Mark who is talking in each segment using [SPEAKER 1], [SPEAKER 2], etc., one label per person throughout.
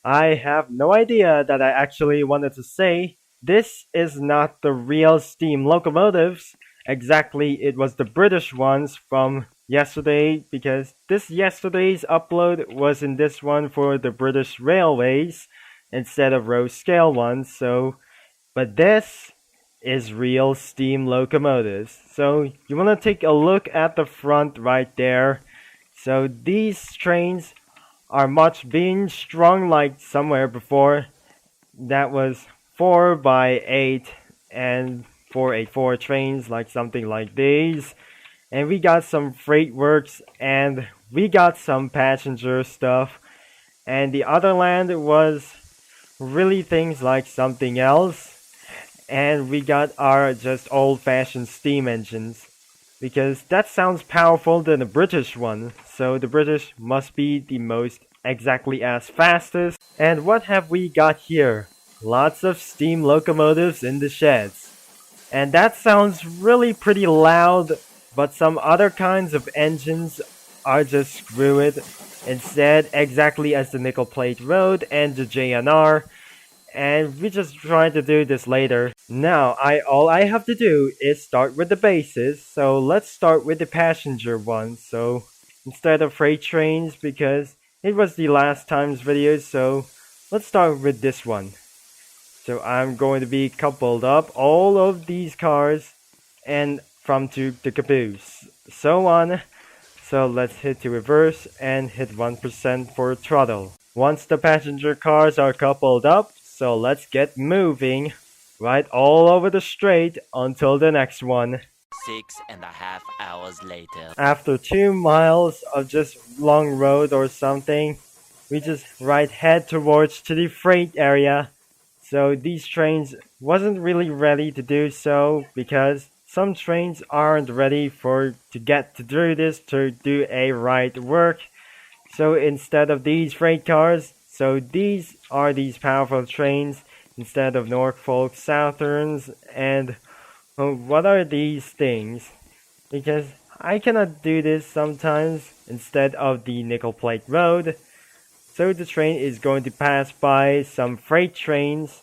[SPEAKER 1] I have no idea that I actually wanted to say. This is not the real steam locomotives. Exactly, it was the British ones from yesterday because this yesterday's upload was in this one for the British Railways instead of row scale ones. But this is real steam locomotives. So you want to take a look at the front right there. So these trains are much being strung like somewhere before. That was 4 by 8 and 484 trains like something like these. And we got some freight works and we got some passenger stuff. And the other land was really things like something else. And we got our just old-fashioned steam engines. Because that sounds powerful than the British one, so the British must be the most exactly as fastest. And what have we got here? Lots of steam locomotives in the sheds. And that sounds really pretty loud, but some other kinds of engines are just screw it. Instead, exactly as the Nickel Plate Road and the JNR, and we just trying to do this later. Now, all I have to do is start with the bases, so let's start with the passenger one. So, instead of freight trains, because it was the last time's video, so let's start with this one. So I'm going to be coupled up all of these cars and from to the caboose, so on. So let's hit to reverse and hit 1% for throttle. Once the passenger cars are coupled up, so let's get moving right all over the straight until the next one.
[SPEAKER 2] 6.5 hours later.
[SPEAKER 1] After 2 miles of just long road or something, we just right head towards to the freight area. So these trains wasn't really ready to do so because some trains aren't ready to get to do this to do a right work. So instead of these freight cars, so these are these powerful trains instead of Norfolk Southerns. And what are these things? Because I cannot do this sometimes instead of the Nickel Plate Road. So the train is going to pass by some freight trains.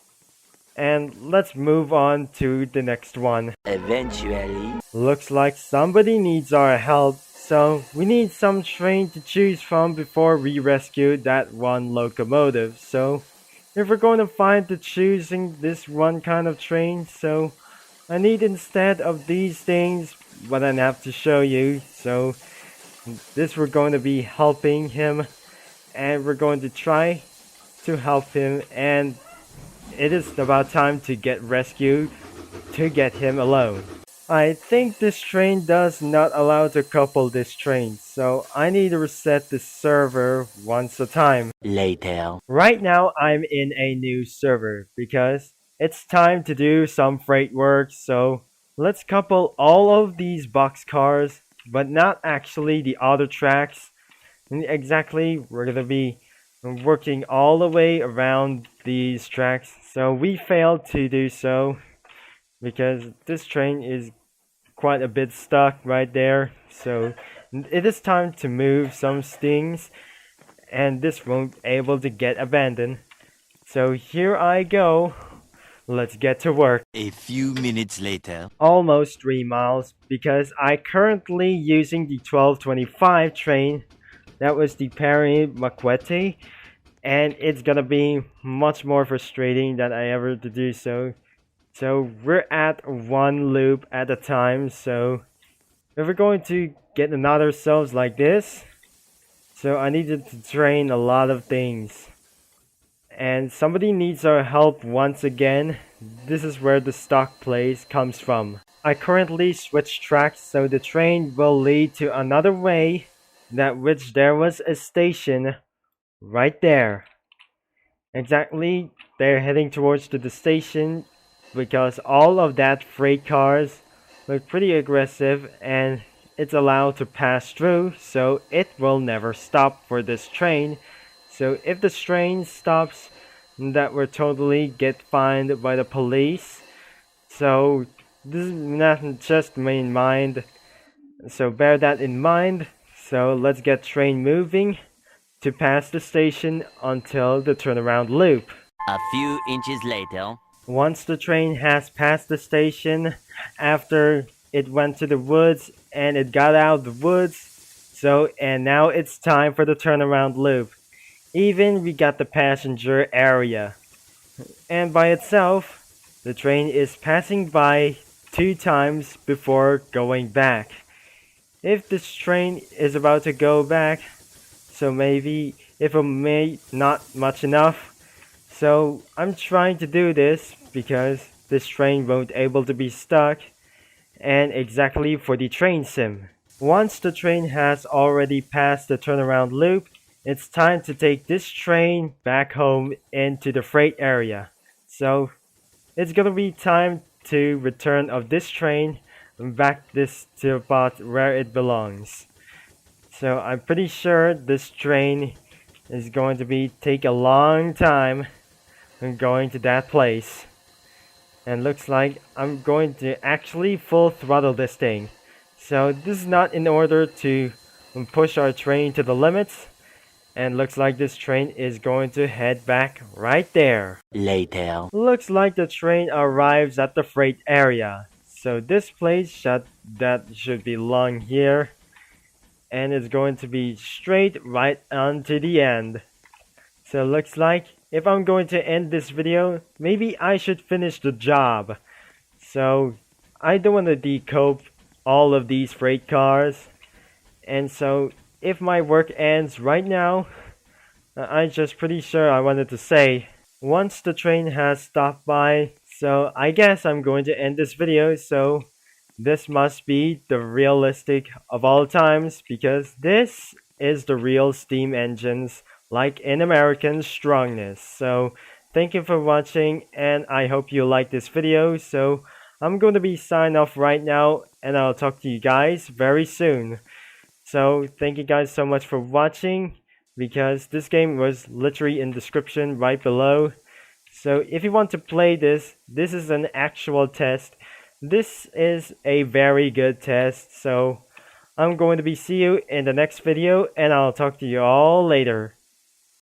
[SPEAKER 1] And let's move on to the next one.
[SPEAKER 2] Eventually.
[SPEAKER 1] Looks like somebody needs our help. So we need some train to choose from before we rescue that one locomotive. So if we're going to find the choosing this one kind of train, so I need instead of these things what I have to show you. So this we're going to be helping him and we're going to try to help him, and it is about time to get rescued to get him alone. I think this train does not allow to couple this train, so I need to reset the server once a time.
[SPEAKER 2] Later.
[SPEAKER 1] Right now I'm in a new server because it's time to do some freight work, so let's couple all of these boxcars, but not actually the other tracks. Exactly, we're gonna be working all the way around these tracks, so we failed to do so because this train is quite a bit stuck right there. So it is time to move some things, and this won't able to get abandoned. So here I go. Let's get to work.
[SPEAKER 2] A few minutes later.
[SPEAKER 1] Almost 3 miles because I currently using the 1225 train. That was the Paris Maquette, and it's gonna be much more frustrating than I ever to do so. So we're at one loop at a time, so if we're going to get another cells like this, so I needed to train a lot of things. And somebody needs our help once again. This is where the stock place comes from. I currently switched tracks so the train will lead to another way, that which there was a station right there. Exactly, they're heading towards to the station because all of that freight cars look pretty aggressive and it's allowed to pass through, so it will never stop for this train. So if the train stops, that will totally get fined by the police. So this is not just in mind, so bear that in mind. So let's get train moving. to pass the station until the turnaround loop.
[SPEAKER 2] A few inches later.
[SPEAKER 1] Once the train has passed the station, after it went to the woods and it got out of the woods, and now it's time for the turnaround loop. Even we got the passenger area. And by itself, the train is passing by 2 times before going back. If this train is about to go back, so maybe if it may not much enough, so I'm trying to do this because this train won't able to be stuck, and exactly for the train sim. Once the train has already passed the turnaround loop, it's time to take this train back home into the freight area. So it's gonna be time to return of this train back this to the spot where it belongs. So I'm pretty sure this train is going to be take a long time going to that place. And looks like I'm going to actually full throttle this thing. So this is not in order to push our train to the limits. And looks like this train is going to head back right there.
[SPEAKER 2] Later.
[SPEAKER 1] Looks like the train arrives at the freight area. So this place that should belong here. And it's going to be straight right on to the end. So looks like if I'm going to end this video, maybe I should finish the job. So I don't want to decope all of these freight cars. And so if my work ends right now, I'm just pretty sure I wanted to say, once the train has stopped by, so I guess I'm going to end this video. So this must be the realistic of all times because this is the real steam engines like in American strongness. So thank you for watching and I hope you like this video. So I'm going to be signing off right now and I'll talk to you guys very soon. So thank you guys so much for watching because this game was literally in the description right below. So if you want to play this, this is an actual test. This is a very good test. So I'm going to be see you in the next video and I'll talk to you all later.